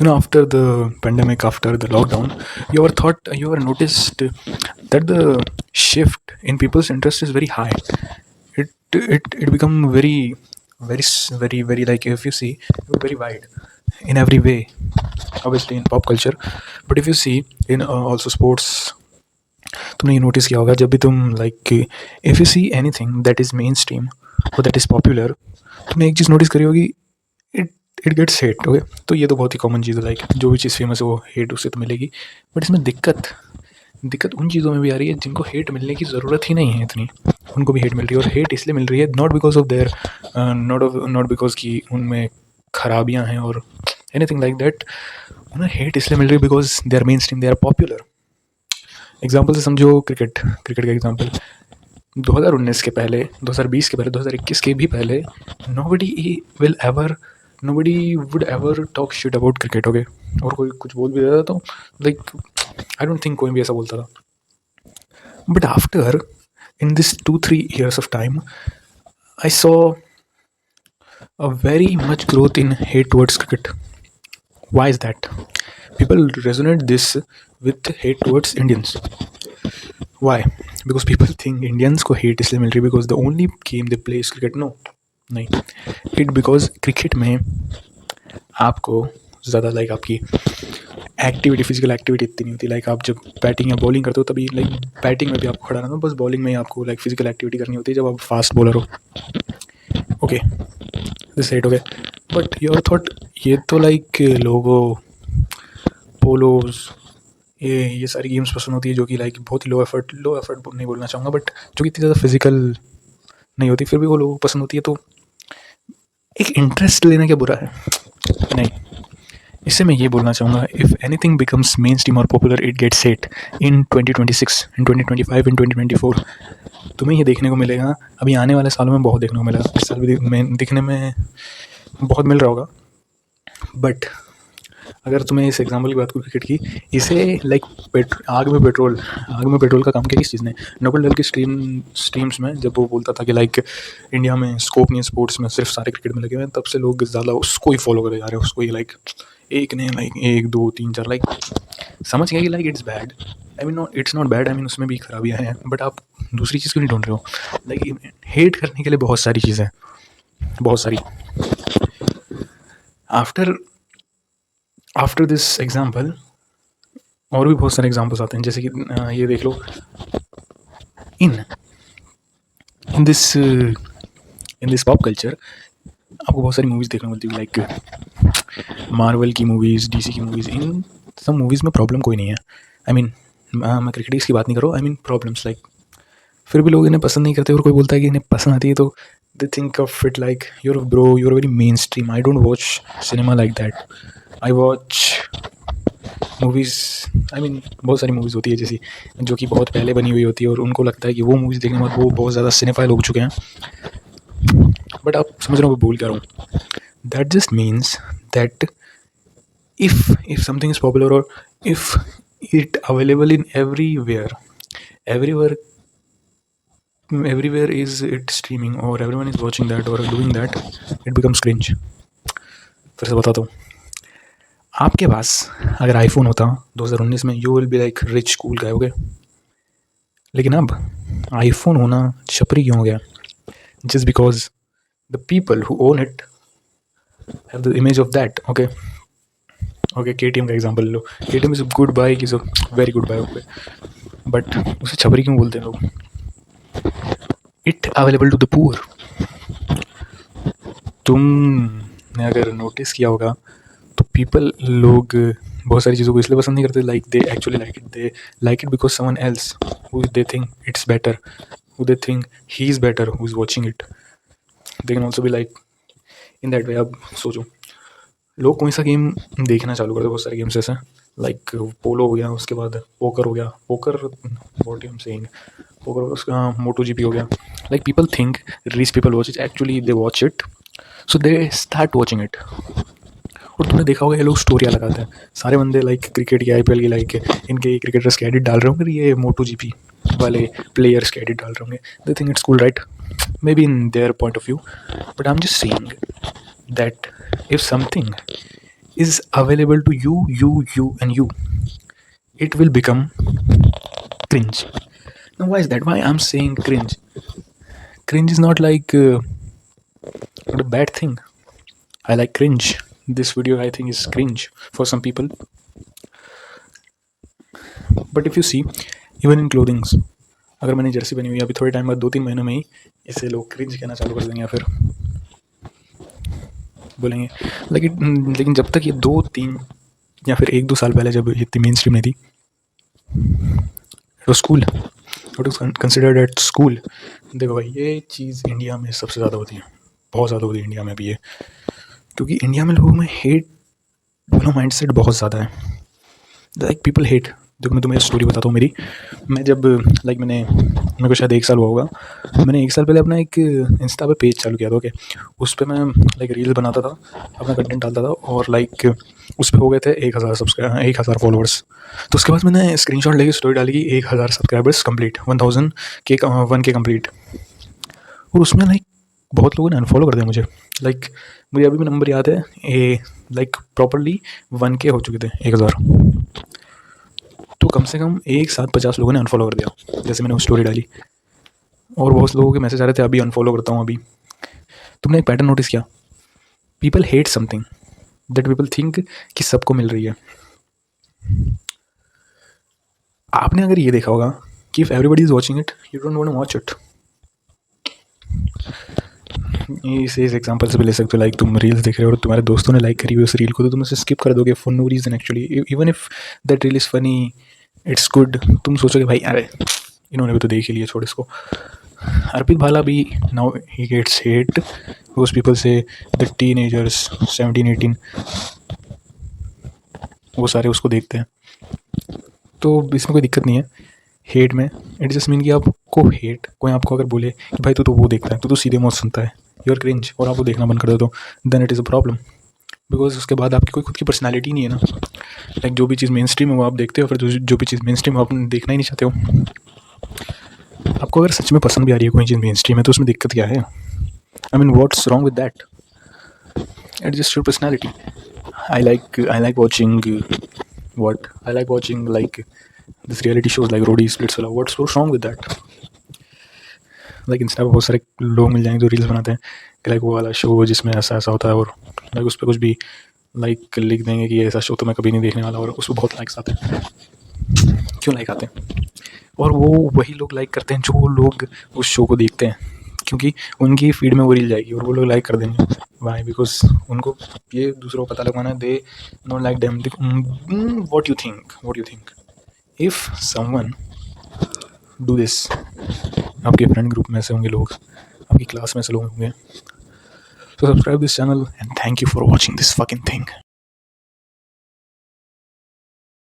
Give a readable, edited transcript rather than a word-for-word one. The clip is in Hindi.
After the pandemic, after the lockdown, you ever noticed that the shift in people's interest is very high. It become very, like, if you see, very wide in every way, obviously in pop culture. But if you see in also sports, तुमने ये नोटिस किया होगा जब भी तुम, like, if you see anything that is mainstream और दैट इज पॉपुलर, तुमने एक चीज़ नोटिस करी होगी, it it gets hate. Okay, तो ये तो बहुत ही कॉमन चीज़ है, लाइक जो भी चीज़ फेमस है वो हेट उससे तो मिलेगी। बट इसमें दिक्कत दिक्कत उन चीज़ों में भी आ रही है जिनको हेट मिलने की ज़रूरत ही नहीं है इतनी, उनको भी हेट मिल रही है। और हेट इसलिए मिल रही है not because of their, not because कि उनमें खराबियाँ हैं और एनीथिंग लाइक दैट। उन्हें हेट इसलिए मिल रही है because they are mainstream, they are popular. Example से समझो, क्रिकेट क्रिकेट का एग्जाम्पल। 2019 के पहले, 2020 के पहले, 2021 के भी पहले, nobody will ever nobody would ever talk shit about cricket. Okay, और कोई कुछ बोल भी देता तो, लाइक, आई डोंट थिंक कोई भी ऐसा बोलता था। But after, in this 2-3 years of time, I saw a very much growth in hate towards cricket. Why is that? People resonate this with hate towards Indians. Why? Because people think Indians को hate इसलिए मिल रही है because the only game they play is cricket. No, नहीं, it because cricket में आपको ज़्यादा, लाइक, आपकी एक्टिविटी, फिजिकल एक्टिविटी इतनी नहीं होती। लाइक आप जब बैटिंग या बॉलिंग करते हो तभी, लाइक, बैटिंग में भी आपको खड़ा रहना, बस बॉलिंग में ही आपको, लाइक, फिजिकल एक्टिविटी करनी होती है जब आप फास्ट बॉलर हो। Okay, this right. Okay, but your thought, ये तो लाइक लोगों, पोलोज, ये सारी गेम्स पसंद होती है जो कि, लाइक, बहुत ही लो एफर्ट नहीं बोलना चाहूँगा, बट जो कि इतनी ज़्यादा फिजिकल नहीं होती, फिर भी वो लोगों को पसंद होती है। तो एक इंटरेस्ट लेना क्या बुरा है? नहीं, इससे मैं ये बोलना चाहूँगा, if anything becomes mainstream और popular, it gets hit in 2026, in 2025, in 2024। तुम्हें ये देखने को मिलेगा, अभी आने वाले सालों में बहुत देखने को मिलेगा। इस साल भी दिखने में बहुत मिल रहा होगा। बट अगर तुम्हें इस एग्जाम्पल की बात करूँ क्रिकेट की, इसे, लाइक, आग में पेट्रोल का काम किया किस चीज़ ने? नकुल डल की स्ट्रीम्स में जब वो बोलता था कि, लाइक, इंडिया में स्कोप नहीं है स्पोर्ट्स में, सिर्फ सारे क्रिकेट में लगे हुए हैं, तब से लोग ज़्यादा उसको ही फॉलो करे जा रहे हैं, उसको ही, लाइक, एक ने, लाइक, 1, 2, 3, 4, लाइक, समझ गया कि, like, it's bad. I mean, not, it's not bad, I mean उसमें भी खराबियाँ हैं, बट आप दूसरी चीज़ क्यों नहीं ढूंढ रहे हो? लाइक, हेट करने के लिए बहुत सारी चीज़ें, बहुत सारी। आफ्टर आफ्टर दिस एग्जाम्पल और भी बहुत सारे एग्जाम्पल्स आते हैं, जैसे कि ये देख लो, in in this in this pop culture आपको बहुत सारी मूवीज़ देखने को मिलती है, लाइक मार्वल की मूवीज़, डीसी की मूवीज़। इन सब मूवीज़ में प्रॉब्लम कोई नहीं है। आई मीन, मैं क्रिकेटिक्स की बात नहीं कर रहा हूँ, आई मीन प्रॉब्लम्स, लाइक, फिर भी लोग इन्हें पसंद नहीं करते, और कोई बोलता है कि इन्हें पसंद आती है तो they think of it like, your bro, your very mainstream. I don't watch cinema like that. I watch movies, I mean बहुत सारी मूवीज़ होती है जैसी, जो कि बहुत पहले बनी हुई होती है, और उनको लगता है कि वो मूवीज़ देखने के बाद वो बहुत ज़्यादा सिनेफाइल हो चुके हैं। बट आप समझ रहे हो मैं बोल क्या रहा हूँ? That just means that if something is popular, or if it available in everywhere everywhere is it streaming, or everyone is watching that or doing that, it becomes cringe. फिर से बताता हूँ, आपके पास अगर आईफोन होता 2019 में, you will be like rich cool guy, हो गए। लेकिन अब आईफोन होना छपरी क्यों हो गया? Just because the people who own it have the image of that. Okay, KTM का एग्जांपल लो। KTM is a good bike, is a very good bike. Okay, but उसे छपरी क्यों बोलते हैं लोग? It available to the poor. तुमने अगर नोटिस किया होगा तो लोग बहुत सारी चीज़ों को इसलिए पसंद नहीं करते, like they actually like it because someone else who they think it's better, who they think he is better, who is watching it. They can also be like in that way. अब सोचो, लोग कोई सा गेम देखना चालू करते, बहुत सारे गेम्स ऐसे, लाइक पोलो हो गया, उसके बाद पोकर हो गया, poker what am saying, poker, उसका मोटो जीपी हो गया। Like people think reach people watch it, actually they watch it, so they start watching it. और तुमने देखा होगा ये लोग स्टोरियाँ लगाते हैं, सारे बंदे, लाइक क्रिकेट की, IPL की, लाइक इनके क्रिकेटर्स के एडिट डाल रहे होंगे, ये मोटो जीपी वाले प्लेयर्स के एडिट डाल रहे होंगे। They think it's cool, right? May be in their point of view, but I am just saying that if something is available to you, and you, it will become cringe. Now, why is that? Why I'm saying cringe? Cringe is not like not a bad thing. I like cringe. This video, I think, is cringe for some people. But if you see, even in clothings, अगर मैंने जर्सी पहनी हुई है अभी थोड़े टाइम बाद 2-3 महीनों में ही इसे लोग क्रिंज कहना चालू कर देंगे या फिर बोलेंगे। लेकिन जब तक ये 2-3 या फिर 1-2 साल पहले जब इतनी मेन स्ट्रीम नहीं थी, it was school, it was considered at school. देखो भाई, ये चीज़ इंडिया में सबसे ज़्यादा होती है, बहुत ज़्यादा होती है इंडिया में भी ये, क्योंकि इंडिया में लोगों में हेट माइंड सेट बहुत ज़्यादा है। Like people hate. देखो मैं तुम्हें स्टोरी बताता हूँ मेरी। मैं जब मेरे को शायद 1 साल हुआ होगा, मैंने 1 साल पहले अपना एक इंस्टा पे पेज चालू किया था। ओके, उस पर मैं रील्स बनाता था, अपना कंटेंट डालता था, और उस पर हो गए थे 1,000 फॉलोअर्स। तो उसके बाद मैंने स्क्रीनशॉट लेके स्टोरी डाली कि 1,000 सब्सक्राइबर्स कंप्लीट, 1,000 के कंप्लीट। और उसमें बहुत लोगों ने अनफॉलो कर दिया मुझे। मुझे अभी भी नंबर याद है, प्रॉपरली 1K हो चुके थे, 1,000। तो कम से कम एक साथ 50 लोगों ने अनफॉलो कर दिया जैसे मैंने वो स्टोरी डाली। और बहुत लोगों के मैसेज आ रहे थे अभी अनफॉलो करता हूँ अभी। तुमने एक पैटर्न नोटिस किया? People hate something that people think कि सबको मिल रही है। आपने अगर ये देखा होगा कि if everybody is watching it, you don't want to watch it. इस एग्जांपल से भी ले सकते हो, लाइक तुम रील्स देख रहे हो और तुम्हारे दोस्तों ने लाइक करी हुई उस रील को, तो तुम उसे स्किप कर दोगे for no reason. Actually even if that reel is funny, it's good, तुम सोचोगे भाई अरे इन्होंने भी तो देख ही लिया, छोड़ इसको। अर्पित भाला भी now he gets hate because people से द टीनेजर्स 17-18 वो सारे उसको देखते हैं। तो इसमें कोई दिक्कत नहीं है हेट में। इट जस्ट मीन कि आपको हेट कोई आपको अगर बोले कि भाई तू तो वो देखता है, तो सीधे मौत सुनता है, यू आर क्रिंज, और आप वो देखना बंद कर दो, तो then it is a problem. Because उसके बाद आपकी कोई खुद की पर्सनैलिटी नहीं है ना। लाइक जो भी चीज़ मेन स्ट्रीम है वो आप देखते हो, फिर जो भी चीज़ मेन स्ट्रीम है आप देखना ही नहीं चाहते हो। आपको अगर सच में पसंद भी आ रही है कोई चीज़ मेन स्ट्रीम है, तो उसमें दिक्कत क्या है? I mean what's wrong with that? It's just your personality. I like watching like this reality shows like Roadie Splits वाला. What's so wrong with that? Like Insta पर बहुत सारे लोग मिल जाएंगे जो रील्स बनाते हैं कि लाइक वो वाला शो जिसमें ऐसा ऐसा होता है, और लाइक उस पर कुछ भी लाइक लिख देंगे कि ऐसा शो तो मैं कभी नहीं देखने वाला, और उस पर बहुत लाइक्स आते हैं। क्यों लाइक आते हैं? और वो वही लोग लाइक करते हैं जो लोग उस शो को देखते हैं, क्योंकि उनकी फीड में वो रील जाएगी और वो लोग लाइक कर देंगे। वाई? बिकॉज उनको ये दूसरों को पता लगवाना है, they not like them. What you think if someone do this? आपके फ्रेंड ग्रुप में से होंगे लोग, आपकी क्लास में से लोग होंगे। So subscribe this channel and thank you for watching this fucking thing.